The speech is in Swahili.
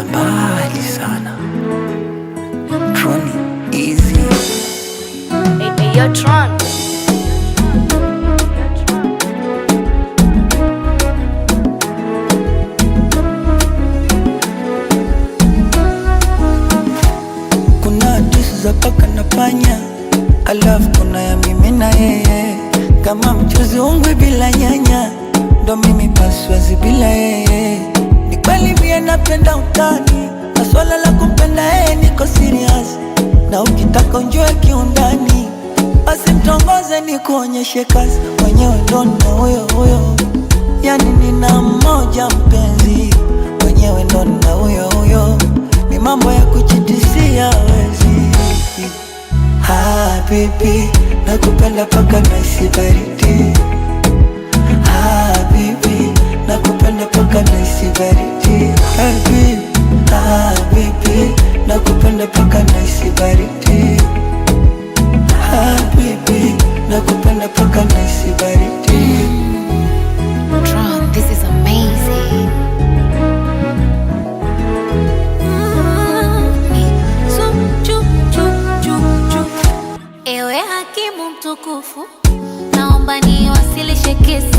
za mbali sana. Tron easy. Hey, yo, Tron. Kuna hadithi za paka na panya, alafu kuna ya mimi na yeye. Kama mchuzi ungwe bila nyanya, ndo mimi paswazi bila yeye. Ni kweli mie napenda utani, na swala la kumpenda yeye niko serious. Na ukitaka unjue kiundani, basi mtongoze ni kuonyeshe kazi. Mwenyewe ndo na huyo huyo, yani nina mmoja mpenzi. Mwenyewe ndo na huyo huyo, ni mambo ya kuchitisia wezi. Habibi, nakupenda paka naisi baridi. Habibi, nakupenda paka naisi baridi. Habibi, nakupenda paka naisi baridi. Habibi, nakupenda paka naisi baridi. Tron, this is amazing. Ewe hakimu mtukufu, naomba niwasilishe kesi